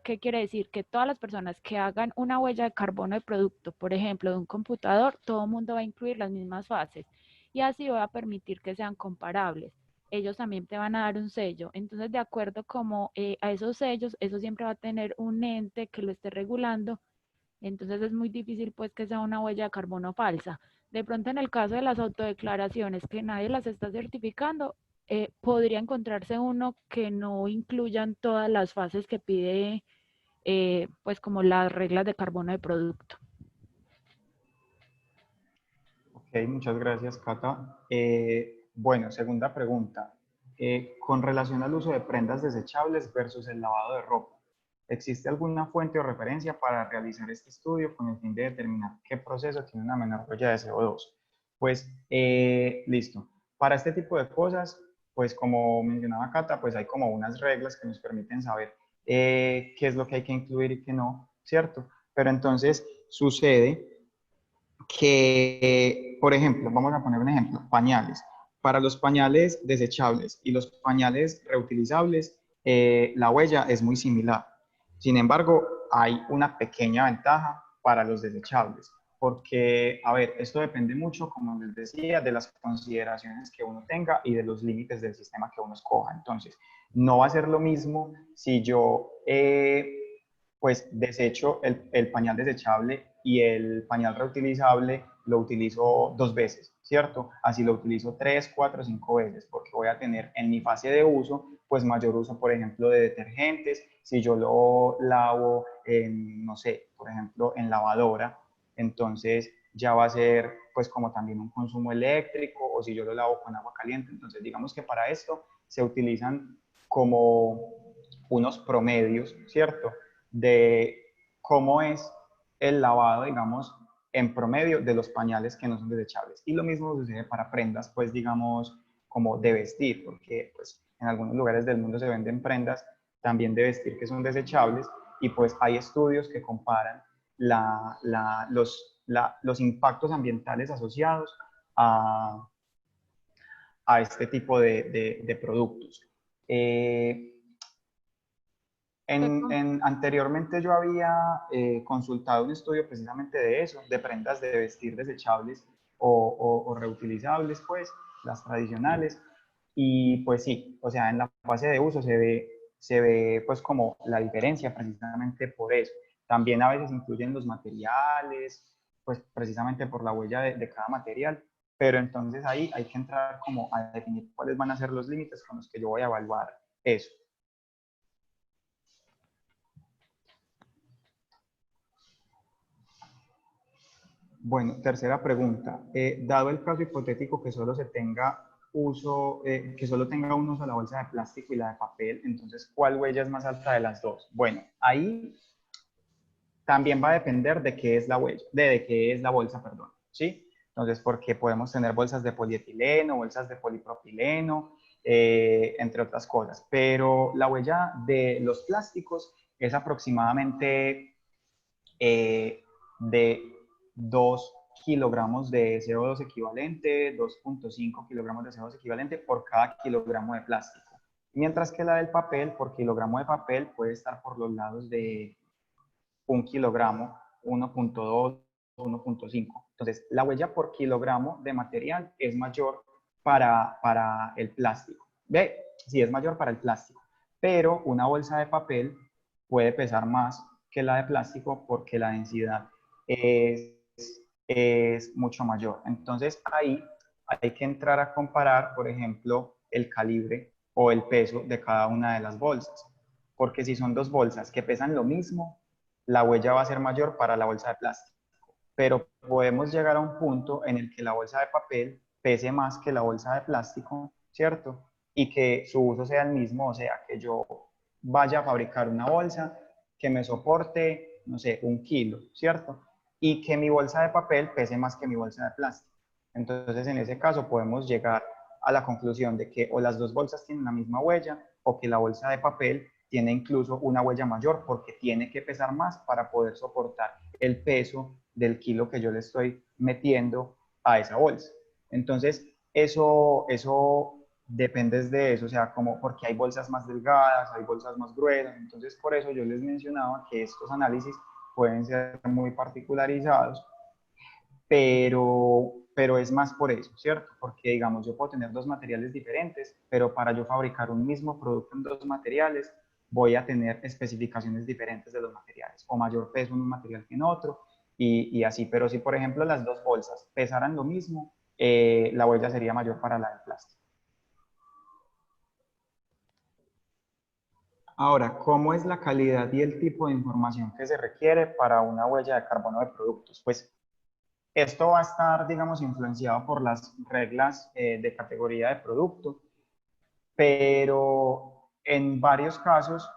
Speaker 2: ¿qué quiere decir? Que todas las personas que hagan una huella de carbono de producto, por ejemplo, de un computador, todo el mundo va a incluir las mismas fases y así va a permitir que sean comparables. Ellos también te van a dar un sello. Entonces, de acuerdo como a esos sellos, eso siempre va a tener un ente que lo esté regulando. Entonces es muy difícil pues que sea una huella de carbono falsa. De pronto en el caso de las autodeclaraciones que nadie las está certificando, podría encontrarse uno que no incluyan todas las fases que pide pues como las reglas de carbono de producto.
Speaker 1: Ok, muchas gracias, Cata. Bueno, segunda pregunta. Con relación al uso de prendas desechables versus el lavado de ropa, ¿existe alguna fuente o referencia para realizar este estudio con el fin de determinar qué proceso tiene una menor huella de CO2? Pues, listo. Para este tipo de cosas, pues como mencionaba Cata, pues hay como unas reglas que nos permiten saber qué es lo que hay que incluir y qué no, ¿cierto? Pero entonces sucede que, por ejemplo, vamos a poner un ejemplo, pañales. Para los pañales desechables y los pañales reutilizables, la huella es muy similar. Sin embargo, hay una pequeña ventaja para los desechables, porque, a ver, esto depende mucho, como les decía, de las consideraciones que uno tenga y de los límites del sistema que uno escoja. Entonces, no va a ser lo mismo si yo pues desecho el pañal desechable y el pañal reutilizable lo utilizo 2 veces, ¿cierto? Así lo utilizo 3, 4, 5 veces, porque voy a tener en mi fase de uso, pues mayor uso, por ejemplo, de detergentes. Si yo lo lavo en, no sé, por ejemplo, en lavadora, entonces ya va a ser pues como también un consumo eléctrico, o si yo lo lavo con agua caliente. Entonces digamos que para esto se utilizan como unos promedios, ¿cierto? De cómo es el lavado, digamos, en promedio de los pañales que no son desechables. Y lo mismo sucede para prendas, pues digamos, como de vestir, porque pues en algunos lugares del mundo se venden prendas también de vestir que son desechables, y pues hay estudios que comparan los impactos ambientales asociados a, a este tipo de productos. Eh, Anteriormente yo había consultado un estudio precisamente de eso, de prendas de vestir desechables o reutilizables, pues, las tradicionales. Y pues sí, o sea, en la fase de uso se ve pues como la diferencia precisamente por eso. También a veces incluyen los materiales, pues precisamente por la huella de cada material. Pero entonces ahí hay que entrar como a definir cuáles van a ser los límites con los que yo voy a evaluar eso. Bueno, tercera pregunta. Dado el caso hipotético que solo se tenga uso, que solo tenga un uso la bolsa de plástico y la de papel, entonces, ¿cuál huella es más alta de las dos? Bueno, ahí también va a depender de qué es la huella, de qué es la bolsa, perdón, ¿sí? Entonces, porque podemos tener bolsas de polietileno, bolsas de polipropileno, entre otras cosas. Pero la huella de los plásticos es aproximadamente de 2 kilogramos de CO2 equivalente, 2,5 kilogramos de CO2 equivalente por cada kilogramo de plástico. Mientras que la del papel, por kilogramo de papel, puede estar por los lados de 1 kilogramo, 1,2, 1,5. Entonces, la huella por kilogramo de material es mayor para el plástico. ¿Ve? Sí, es mayor para el plástico. Pero una bolsa de papel puede pesar más que la de plástico porque la densidad es, es mucho mayor. Entonces, ahí hay que entrar a comparar, por ejemplo, el calibre o el peso de cada una de las bolsas. Porque si son dos bolsas que pesan lo mismo, la huella va a ser mayor para la bolsa de plástico. Pero podemos llegar a un punto en el que la bolsa de papel pese más que la bolsa de plástico, ¿cierto? Y que su uso sea el mismo, o sea, que yo vaya a fabricar una bolsa que me soporte, no sé, 1 kilo, ¿cierto? Y que mi bolsa de papel pese más que mi bolsa de plástico. Entonces, en ese caso podemos llegar a la conclusión de que o las dos bolsas tienen la misma huella o que la bolsa de papel tiene incluso una huella mayor porque tiene que pesar más para poder soportar el peso del kilo que yo le estoy metiendo a esa bolsa. Entonces, eso depende de eso, o sea, como porque hay bolsas más delgadas, hay bolsas más gruesas. Entonces, por eso yo les mencionaba que estos análisis pueden ser muy particularizados, pero es más por eso, ¿cierto? Porque, digamos, yo puedo tener dos materiales diferentes, pero para yo fabricar un mismo producto en dos materiales, voy a tener especificaciones diferentes de los materiales, o mayor peso en un material que en otro, y así. Pero si, por ejemplo, las dos bolsas pesaran lo mismo, la huella sería mayor para la del plástico. Ahora, ¿cómo es la calidad y el tipo de información que se requiere para una huella de carbono de productos? Pues esto va a estar, digamos, influenciado por las reglas de categoría de producto, pero en varios casos,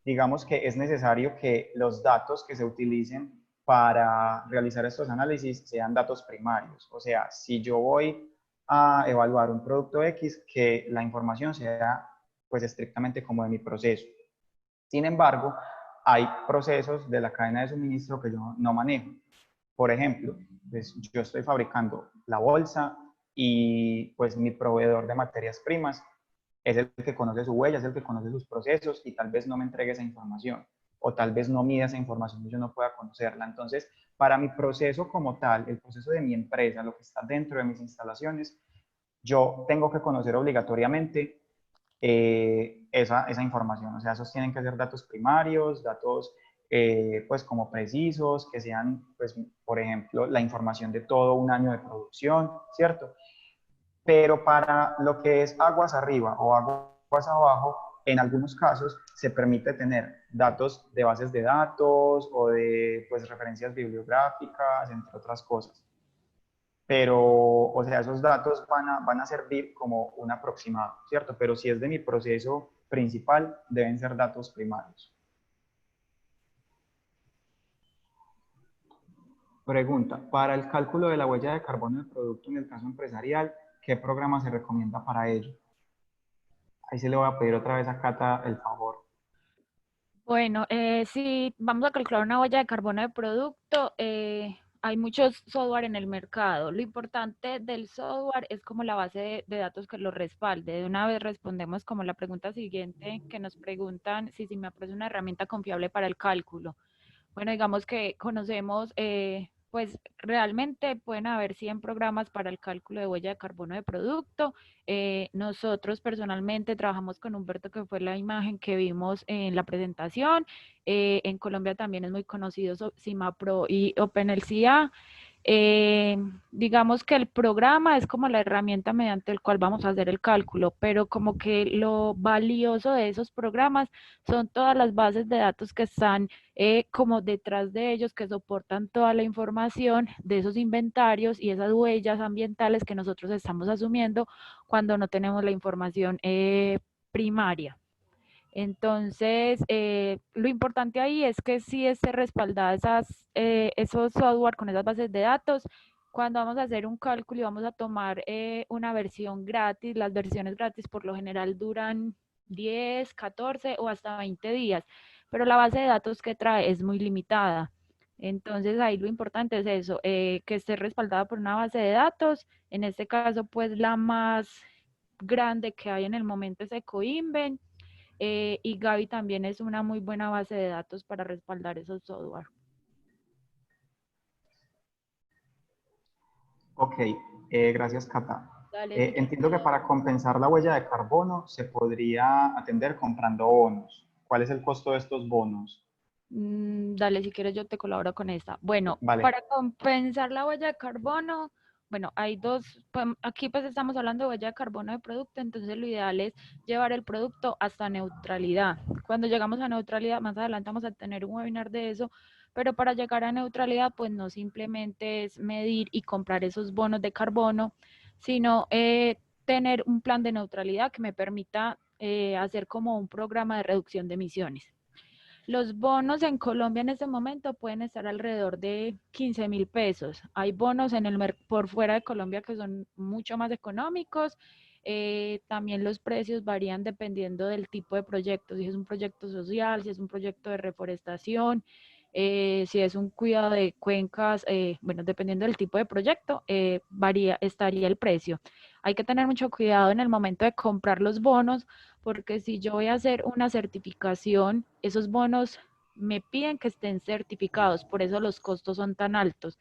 Speaker 1: digamos que es necesario que los datos que se utilicen para realizar estos análisis sean datos primarios. O sea, si yo voy a evaluar un producto X, que la información sea pues estrictamente como de mi proceso. Sin embargo, hay procesos de la cadena de suministro que yo no manejo. Por ejemplo, pues yo estoy fabricando la bolsa y pues mi proveedor de materias primas es el que conoce su huella, es el que conoce sus procesos y tal vez no me entregue esa información o tal vez no mida esa información y yo no pueda conocerla. Entonces, para mi proceso como tal, el proceso de mi empresa, lo que está dentro de mis instalaciones, yo tengo que conocer obligatoriamente esa información. O sea, esos tienen que ser datos primarios, datos pues como precisos, que sean, pues, por ejemplo, la información de todo un año de producción, ¿cierto? Pero para lo que es aguas arriba o aguas abajo, en algunos casos se permite tener datos de bases de datos o de pues, referencias bibliográficas, entre otras cosas. Pero, o sea, esos datos van a servir como un aproximado, ¿cierto? Pero si es de mi proceso principal, deben ser datos primarios. Pregunta, para el cálculo de la huella de carbono del producto en el caso empresarial, ¿qué programa se recomienda para ello? Ahí sí le voy a pedir otra vez a Cata el favor.
Speaker 2: Bueno, si vamos a calcular una huella de carbono de producto, hay muchos software en el mercado. Lo importante del software es como la base de datos que lo respalde. De una vez respondemos como la pregunta siguiente que nos preguntan si me aparece una herramienta confiable para el cálculo. Bueno, digamos que conocemos, pues realmente pueden haber 100 programas para el cálculo de huella de carbono de producto. Nosotros personalmente trabajamos con Humberto, que fue la imagen que vimos en la presentación. En Colombia también es muy conocido CIMAPRO y OpenLCA. Eh, digamos que el programa es como la herramienta mediante el cual vamos a hacer el cálculo, pero como que lo valioso de esos programas son todas las bases de datos que están como detrás de ellos, que soportan toda la información de esos inventarios y esas huellas ambientales que nosotros estamos asumiendo cuando no tenemos la información primaria. Entonces, lo importante ahí es que sí esté respaldada esos software con esas bases de datos. Cuando vamos a hacer un cálculo y vamos a tomar una versión gratis, las versiones gratis por lo general duran 10, 14 o hasta 20 días, pero la base de datos que trae es muy limitada. Entonces, ahí lo importante es eso, que esté respaldada por una base de datos. En este caso, pues la más grande que hay en el momento es Ecoinven, y Gaby también es una muy buena base de datos para respaldar esos software.
Speaker 1: Ok, gracias, Cata.
Speaker 2: Dale, si quieres.
Speaker 1: Entiendo que para compensar la huella de carbono se podría atender comprando bonos. ¿Cuál es el costo de estos bonos?
Speaker 2: Dale, si quieres yo te colaboro con esta. Bueno,
Speaker 1: Vale,
Speaker 2: para compensar la huella de carbono, bueno, hay dos, aquí pues estamos hablando de huella de carbono de producto, entonces lo ideal es llevar el producto hasta neutralidad. Cuando llegamos a neutralidad, más adelante vamos a tener un webinar de eso, pero para llegar a neutralidad, pues no simplemente es medir y comprar esos bonos de carbono, sino tener un plan de neutralidad que me permita hacer como un programa de reducción de emisiones. Los bonos en Colombia en este momento pueden estar alrededor de 15.000 pesos. Hay bonos por fuera de Colombia que son mucho más económicos. También los precios varían dependiendo del tipo de proyecto, si es un proyecto social, si es un proyecto de reforestación, si es un cuidado de cuencas, bueno, dependiendo del tipo de proyecto, estaría el precio. Hay que tener mucho cuidado en el momento de comprar los bonos, porque si yo voy a hacer una certificación, esos bonos me piden que estén certificados, por eso los costos son tan altos.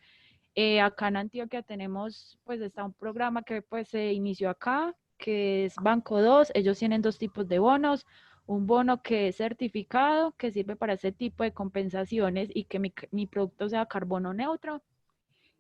Speaker 2: Acá en Antioquia tenemos, pues está un programa que pues se inició acá, que es Banco 2. Ellos tienen dos tipos de bonos: un bono que es certificado, que sirve para ese tipo de compensaciones y que mi producto sea carbono neutro,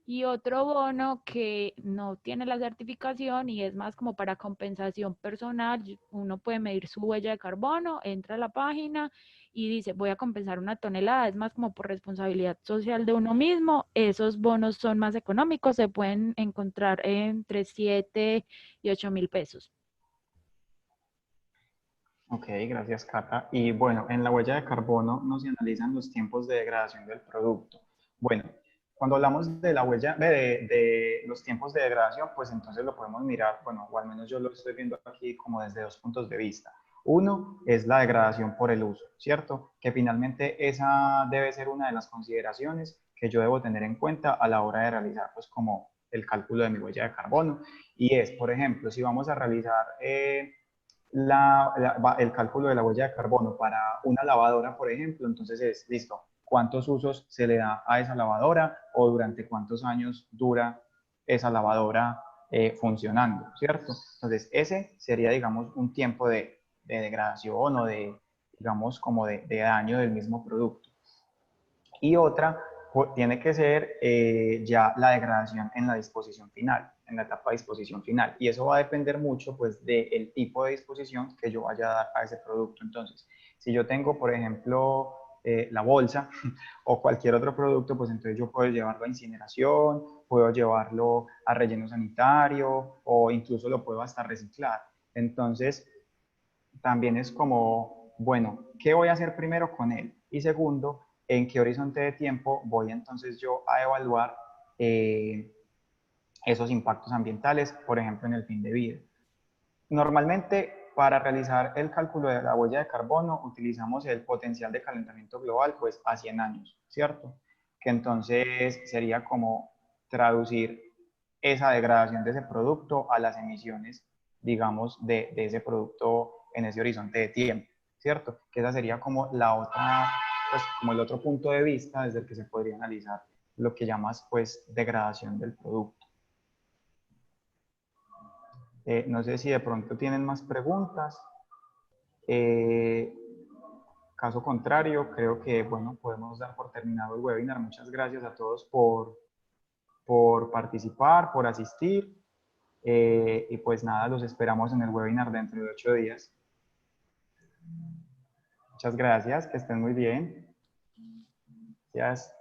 Speaker 2: y otro bono que no tiene la certificación y es más como para compensación personal. Uno puede medir su huella de carbono, entra a la página y dice, voy a compensar 1 tonelada. Es más como por responsabilidad social de uno mismo. Esos bonos son más económicos, se pueden encontrar entre 7 y 8.000 pesos.
Speaker 1: ok, gracias, Cata. Y bueno, en la huella de carbono no se analizan los tiempos de degradación del producto. Bueno, cuando hablamos de la huella, de los tiempos de degradación, pues entonces lo podemos mirar, bueno, o al menos yo lo estoy viendo aquí como desde dos puntos de vista. Uno es la degradación por el uso, ¿cierto? Que finalmente esa debe ser una de las consideraciones que yo debo tener en cuenta a la hora de realizar pues como el cálculo de mi huella de carbono. Y es, por ejemplo, si vamos a realizar el cálculo de la huella de carbono para una lavadora, por ejemplo, entonces es, listo, ¿cuántos usos se le da a esa lavadora o durante cuántos años dura esa lavadora funcionando, ¿cierto? Entonces, ese sería, digamos, un tiempo de degradación o de, digamos, como de daño del mismo producto. Y otra tiene que ser ya la degradación en la disposición final, en la etapa de disposición final. Y eso va a depender mucho pues del tipo de disposición que yo vaya a dar a ese producto. Entonces, si yo tengo, por ejemplo, la bolsa o cualquier otro producto, pues entonces yo puedo llevarlo a incineración, puedo llevarlo a relleno sanitario o incluso lo puedo hasta reciclar. Entonces, también es como, bueno, ¿qué voy a hacer primero con él? Y segundo, ¿en qué horizonte de tiempo voy entonces yo a evaluar esos impactos ambientales, por ejemplo, en el fin de vida? Normalmente, para realizar el cálculo de la huella de carbono, utilizamos el potencial de calentamiento global, pues a 100 años, ¿cierto? Que entonces sería como traducir esa degradación de ese producto a las emisiones, digamos, de ese producto en ese horizonte de tiempo, ¿cierto? Que esa sería como la otra, pues como el otro punto de vista desde el que se podría analizar lo que llamas, pues, degradación del producto. No sé si de pronto tienen más preguntas. Eh, Caso contrario, creo que, bueno, podemos dar por terminado el webinar. Muchas gracias a todos por participar, por asistir. Y pues nada, los esperamos en el webinar dentro de 8 días. Muchas gracias, que estén muy bien. Gracias.